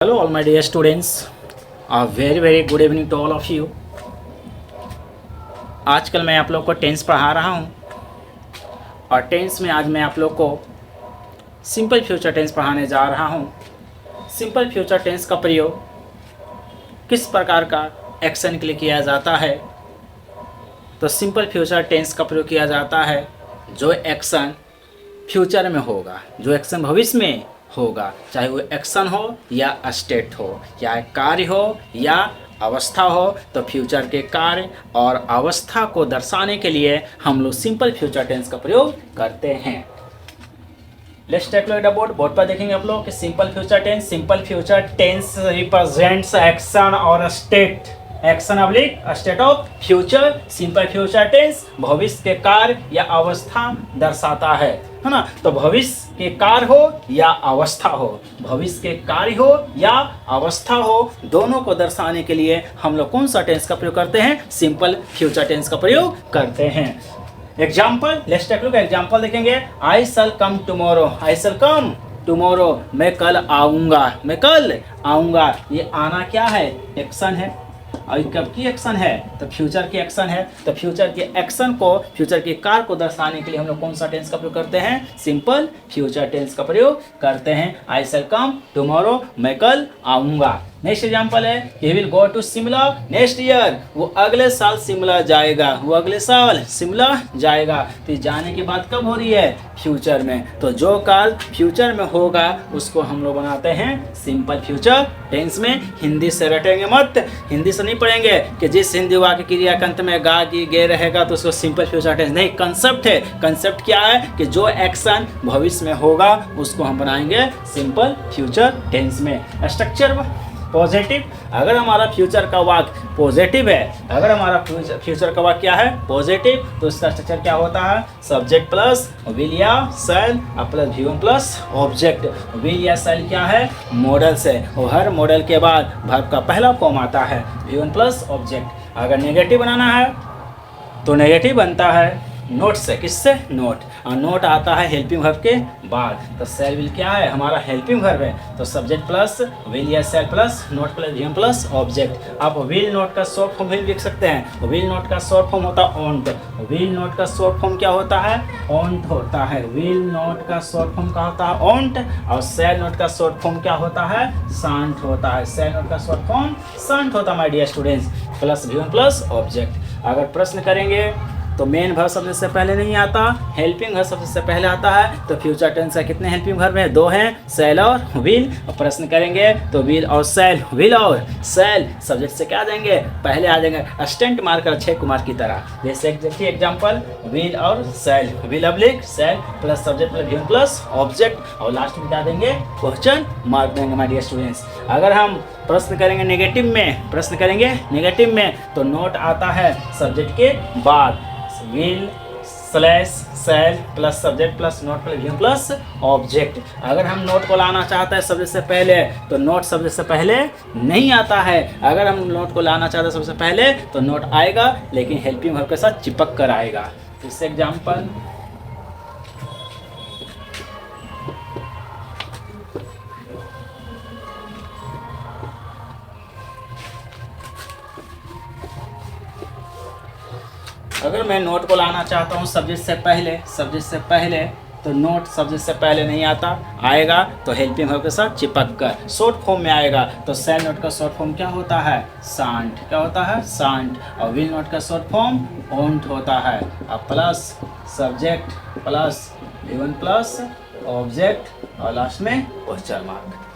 Hello, all my dear students. A very good evening to all of you. आजकल मैं आप लोग को टेंस पढ़ा रहा हूँ और टेंस में आज मैं आप लोग को सिंपल फ्यूचर टेंस पढ़ाने जा रहा हूँ। सिंपल फ्यूचर टेंस का प्रयोग किस प्रकार का एक्शन के लिए किया जाता है? तो सिंपल फ्यूचर टेंस का प्रयोग किया जाता है जो एक्शन फ्यूचर में होगा, जो एक्शन भविष्य में होगा, चाहे वो एक्शन हो या स्टेट हो, या कार्य हो या अवस्था हो। तो फ्यूचर के कार्य और अवस्था को दर्शाने के लिए हम लोग सिंपल फ्यूचर टेंस का प्रयोग करते हैं। Let's take look at the board. Board पर देखेंगे आप लोग कि simple future tense represents action और state, action oblique state of future. Simple future tense भविष्य के कार्य या अवस्था दर्शाता है ना। तो भविष्य के कार्य हो या अवस्था हो, भविष्य के कार्य हो या अवस्था हो, दोनों को दर्शाने के लिए हम लोग कौन सा टेंस का प्रयोग करते हैं? सिंपल फ्यूचर टेंस का प्रयोग करते हैं। Example, let's take look. Example देखेंगे। I shell come tomorrow, I shell come tomorrow, मैं कल आऊँगा, मैं कल आऊँगा। ये आना क्या है? एक्शन है। और कब की एक्शन है? तो फ्यूचर की एक्शन है। तो फ्यूचर के एक्शन को, फ्यूचर के कार्य को दर्शाने के लिए हम लोग कौन सा टेंस का प्रयोग करते हैं? सिंपल फ्यूचर टेंस का प्रयोग करते हैं। आई शैल कम टुमारो, मैं कल आऊँगा। नेक्स्ट एग्जाम्पल है, he will go to Shimla next year, वो अगले साल शिमला जाएगा, वो अगले साल शिमला जाएगा। तो जाने की बात कब हो रही है? फ्यूचर में। तो जो काल फ्यूचर में होगा उसको हम लोग बनाते हैं सिंपल फ्यूचर टेंस में। हिंदी से रटेंगे मत, हिंदी से नहीं पढ़ेंगे कि जिस हिंदी वाक्य क्रिया के अंत में गा गी गे रहेगा तो उसको सिंपल फ्यूचर टेंस नहीं। कंसेप्ट है। कंसेप्ट क्या है कि जो एक्शन भविष्य में होगा उसको हम बनाएंगे सिंपल फ्यूचर टेंस में। स्ट्रक्चर पॉजिटिव, अगर हमारा फ्यूचर का वाक्य पॉजिटिव है, अगर हमारा फ्यूचर का वाक्य क्या है? पॉजिटिव, तो इसका स्ट्रक्चर क्या होता है? सब्जेक्ट प्लस विल या shall plus V one plus object. Will या शैल क्या है? मॉडल से, और हर मॉडल के बाद वर्ब का पहला फॉर्म आता है वी वन प्लस ऑब्जेक्ट। अगर नेगेटिव बनाना है तो नेगेटिव बनता है नोट से। किससे? नोट। और नोट आता है हेल्पिंग वर्ब के बाद। तो शैल विल क्या है? हमारा हेल्पिंग वर्ब है। तो सब्जेक्ट प्लस विल या shall plus not plus V plus object. आप विल नोट का शॉर्ट फॉर्म भी लिख सकते हैं। विल नोट का शॉर्ट फॉर्म होता है ऑन्ट। विल नोट का शॉर्ट फॉर्म क्या होता है? ऑन्ट होता है। विल नोट का शॉर्ट फॉर्म क्या होता है? ऑन्ट। और शैल नोट का शॉर्ट फॉर्म क्या होता है? शांत होता है। शैल नोट का शॉर्ट फॉर्म शांत होता है my dear students. Plus V plus object. अगर प्रश्न करेंगे तो मेन वर्ब शब्द से पहले नहीं आता, हेल्पिंग वर्ब शब्द से पहले आता है। तो फ्यूचर टेंस का कितने हेल्पिंग वर्ब हैं? 2 हैं, शैल और विल। और प्रश्न करेंगे तो विल और शैल, विल और शैल सब्जेक्ट से क्या आ जाएंगे? पहले आ जाएंगे। अस्टेंट मार्कर अक्षय कुमार की तरह। जैसे एग्जाम्पल, विल और shall, will oblique shall plus subject plus V plus object, और लास्ट में क्या देंगे? क्वेश्चन मार्क देंगे माय डियर स्टूडेंट्स। अगर हम प्रश्न करेंगे नेगेटिव में, प्रश्न करेंगे नेगेटिव में तो नोट आता है सब्जेक्ट के बाद। Will slash shall plus subject plus not plus V plus object. अगर हम नोट को लाना चाहते हैं सबसे से पहले तो नोट सबसे से पहले नहीं आता है। अगर हम नोट को लाना चाहते हैं सबसे पहले तो नोट आएगा, लेकिन हेल्पिंग वर्ब के साथ चिपक कर आएगा। इससे एग्जाम्पल, अगर मैं नोट को लाना चाहता हूँ सब्जेक्ट से पहले, तो नोट सब्जेक्ट से पहले नहीं आता, आएगा तो हेल्पिंग वर्ब के साथ चिपक कर शॉर्ट फॉर्म में आएगा। तो शैल नोट का शॉर्ट फॉर्म क्या होता है? शांत। क्या होता है? शांत। और विल नोट का शॉर्ट फॉर्म ऑन्ट होता है। और plus subject plus V one plus object, और लास्ट में क्वेश्चन मार्क।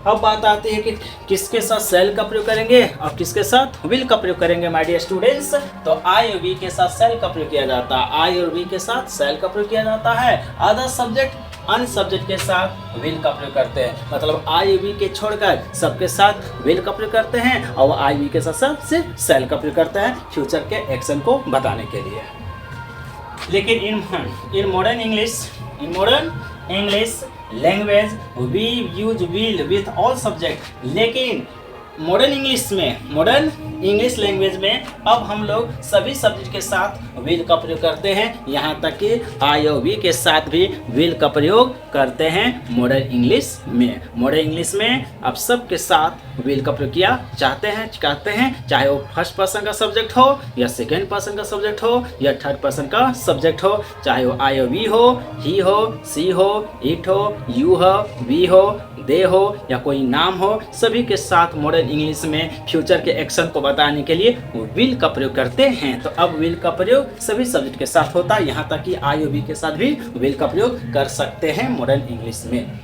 अब बात आती है कि किसके साथ शैल का प्रयोग करेंगे और किसके साथ विल का प्रयोग करेंगे माय डियर स्टूडेंट्स। तो आई और वी के साथ शैल का प्रयोग किया जाता है। आई और वी के साथ शैल का प्रयोग किया जाता है। अदर सब्जेक्ट अन्य सब्जेक्ट के साथ विल का प्रयोग करते हैं। मतलब आई और वी के छोड़कर सबके साथ विल का प्रयोग करते हैं, और आई वी के साथ साथ सिर्फ शैल का प्रयोग करते हैं फ्यूचर के एक्शन को बताने के लिए। लेकिन in modern English language we use will with all subject. लेकिन मॉडर्न इंग्लिश में, मॉडर्न इंग्लिश लैंग्वेज में अब हम लोग सभी सब्जेक्ट के साथ विल का प्रयोग करते हैं, यहाँ तक कि आई और वी के साथ भी विल का प्रयोग करते हैं मॉडर्न इंग्लिश में। मॉडर्न इंग्लिश में अब सब के साथ विल का प्रयोग किया कहते हैं, चाहे वो फर्स्ट पर्सन का सब्जेक्ट हो या सेकेंड पर्सन का सब्जेक्ट हो या थर्ड पर्सन का सब्जेक्ट हो, चाहे वो आई और वी हो, ही हो, सी हो, इट हो, यू हो, वी हो, दे हो या कोई नाम हो, सभी के साथ मॉडर्न इंग्लिश में फ्यूचर के एक्शन को बताने के लिए विल का प्रयोग करते हैं। तो अब विल का प्रयोग सभी सब्जेक्ट के साथ होता है, यहाँ तक कि आई और वी के साथ भी विल का प्रयोग कर सकते हैं मॉडर्न इंग्लिश में।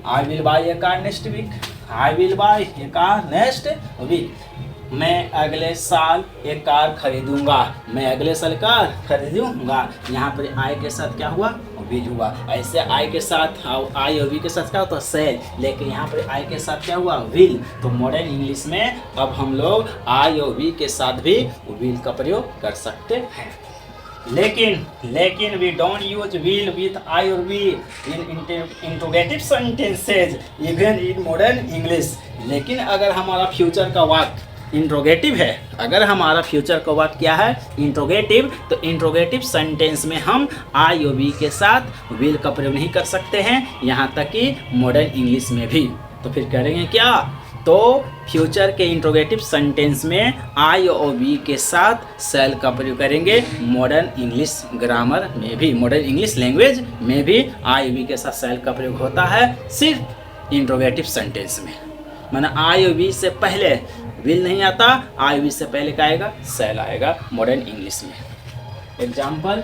I will buy a car next week, I will buy a car next week, मैं अगले साल एक कार खरीदूंगा, मैं अगले साल कार खरीदूंगा। यहाँ पर आई के साथ क्या हुआ, विल हुआ। ऐसे आई के साथ, आई और वी के साथ क्या होता है, सेल, लेकिन यहाँ पर आई के साथ क्या हुआ, विल। तो मॉडर्न इंग्लिश में अब हम लोग आई और वी के साथ भी विल का प्रयोग कर सकते हैं। लेकिन we don't use will with I और we in interrogative sentences even in modern English. लेकिन अगर हमारा फ्यूचर का वाक्य इंट्रोगेटिव है, अगर हमारा फ्यूचर का वाक्य क्या है, इंट्रोगेटिव, तो इंट्रोगेटिव सेंटेंस में हम आई और वी के साथ विल का प्रयोग नहीं कर सकते हैं, यहाँ तक कि मॉडर्न इंग्लिश में भी। तो फिर करेंगे क्या, तो फ्यूचर के इंट्रोगेटिव सेंटेंस में आई और वी के साथ सेल का प्रयोग करेंगे। मॉडर्न इंग्लिश ग्रामर में भी, मॉडर्न इंग्लिश लैंग्वेज में भी आई वी के साथ सेल का प्रयोग होता है, सिर्फ इंट्रोगेटिव सेंटेंस में। माना आई और वी से पहले विल नहीं आता, आई वी से पहले क्या आएगा, सेल आएगा मॉडर्न इंग्लिश में। Example,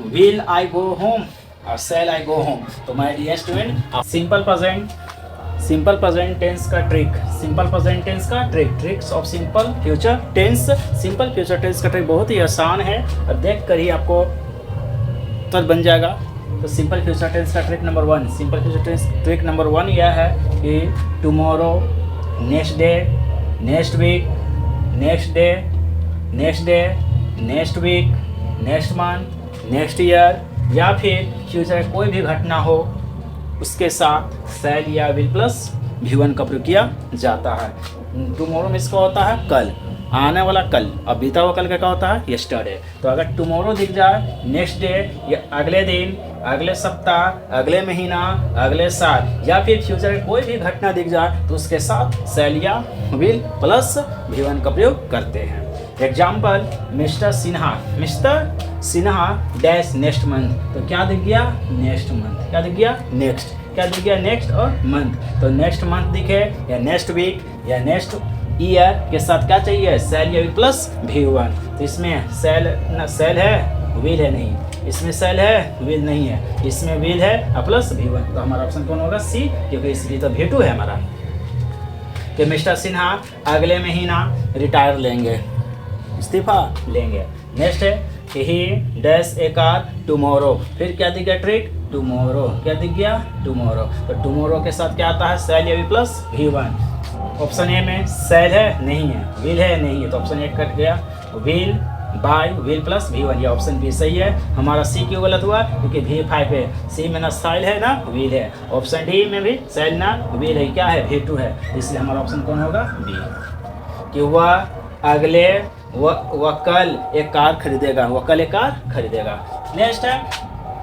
will I go home और सेल आई गो होम। तो my dear student, simple present tense का ट्रिक, सिंपल प्रेजेंट टेंस का tricks of simple future tense. Simple future tense का ट्रिक बहुत ही आसान है, अब देख कर ही आपको तुरंत बन जाएगा। तो सिंपल फ्यूचर टेंस का trick number 1, simple future tense trick number 1 यह है कि tomorrow, next day, next week, next day, next day, next week, next month, next year, या फिर फ्यूचर कोई भी घटना हो उसके साथ सेल या विल प्लस V1 का प्रयोग किया जाता है। टुमारो में इसका होता है कल, आने वाला कल, अब बीता हुआ कल का क्या होता है, यस्टरडे। तो अगर टुमारो दिख जाए, नेक्स्ट डे या अगले दिन, अगले सप्ताह, अगले महीना, अगले साल, या फिर फ्यूचर में कोई भी घटना दिख जाए तो उसके साथ सेल या विल प्लस V1 का प्रयोग करते हैं। Example, mister Sinha dash next month. तो क्या दिख गया, नेक्स्ट मंथ, क्या दिख गया, नेक्स्ट, क्या दिख गया, नेक्स्ट और मंथ। तो नेक्स्ट मंथ दिखे या नेक्स्ट वीक या नेक्स्ट ईयर के साथ क्या चाहिए, सेल या विल प्लस V1। तो इसमें सेल है, विल है नहीं, इसमें सेल है, विल नहीं है, इसमें विल है प्लस V1। तो हमारा ऑप्शन कौन होगा, सी, क्योंकि इसलिए तो V2 है हमारा। कि मिस्टर सिन्हा अगले महीना रिटायर लेंगे, इस्तीफा लेंगे। नेक्स्ट है ही डैश ए कार टुमारो, फिर क्या दिख गया ट्रिक, टुमारो, क्या दिख गया, टुमारो। तो टुमारो के साथ क्या आता है, सेल या will plus V1। Option A में सेल है, नहीं है, विल है, नहीं है, तो ऑप्शन ए कट गया। Will buy will plus V1, ये ऑप्शन बी सही है। हमारा सी क्यों गलत हुआ, क्योंकि V5 है, सी में ना सेल है ना विल है। ऑप्शन डी में भी सेल ना विल है, क्या है, V2 है, इसलिए हमारा ऑप्शन कौन होगा, बी। कि वह अगले वह कल एक कार खरीदेगा, वह कल एक कार खरीदेगा। नेक्स्ट है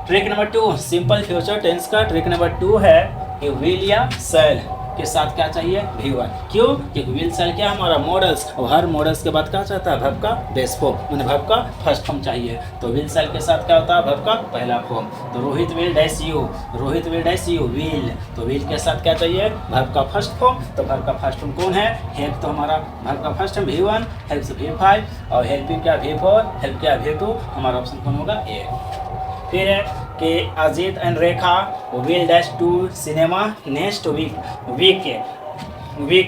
trick number 2, simple future tense का ट्रिक नंबर 2 है कि विल या सेल के साथ क्या चाहिए, V1। क्यों, क्योंकि विल सेल क्या हमारा मॉडल्स, और हर मॉडल्स के बाद क्या चाहता है, वर्ब का बेस फॉर्म, मैंने वर्ब का फर्स्ट फॉर्म चाहिए। तो विल सेल के साथ क्या होता है, वर्ब का पहला फॉर्म। तो Rohit will dash you, Rohit will dash you, will. तो विल के साथ क्या चाहिए, वर्ब का फर्स्ट फॉर्म। तो वर्ब का फर्स्ट फॉर्म कौन है, हेल्प, तो हमारा वर्ब का फर्स्ट फॉर्म V1, हेल्प से V5, और हेल्पिंग क्या V4, हेल्प क्या V2, हमारा ऑप्शन कौन होगा, ए। फिर है कि Ajit and Rekha will dash to cinema next week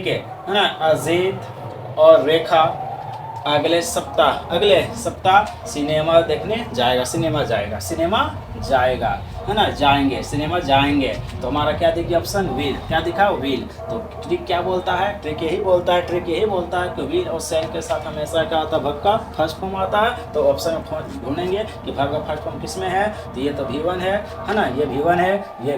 है ना। अजीत और रेखा अगले सप्ताह सिनेमा देखने जाएगा, सिनेमा जाएगा है ना, जाएंगे, सिनेमा जाएंगे, तो हमारा क्या देखिए ऑप्शन विल, क्या दिखा विल। तो ट्रिक क्या बोलता है, ट्रिक यही बोलता है कि विल और शैल के साथ हमेशा क्या आता है, वर्ब का फर्स्ट फॉर्म आता है। तो ऑप्शन में ढूंढेंगे कि वर्ब का फर्स्ट फॉर्म किस में है, तो ये तो V1 है ना, ये V1 है, ये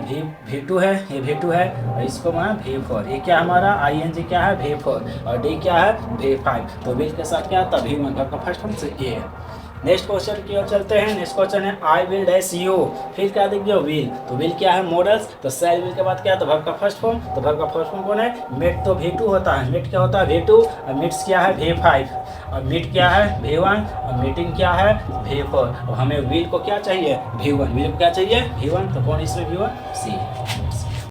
V2 है, ये V2 है, और इसको मैं V4, ये क्या हमारा ING क्या है V4, और D क्या है V5। तो विल के साथ क्या आता है V1, वर्ब का फर्स्ट फॉर्म से ये है। नेक्स्ट क्वेश्चन की ओर चलते हैं। नेक्स्ट क्वेश्चन है आई विल डैश यू, फिर क्या देखिए विल, तो विल क्या है मॉडल्स, तो शैल विल के बाद क्या है, तो वर्ब का फर्स्ट फॉर्म, तो वर्ब का फर्स्ट फॉर्म कौन है, मेट, तो V2 होता है, मेट क्या होता है V2, और मीट्स क्या है V5, और मीट क्या है V1, और मीटिंग क्या है V4, और हमें विल को क्या चाहिए V1, विल को क्या चाहिए V1, तो कौन इसमें V1 सी।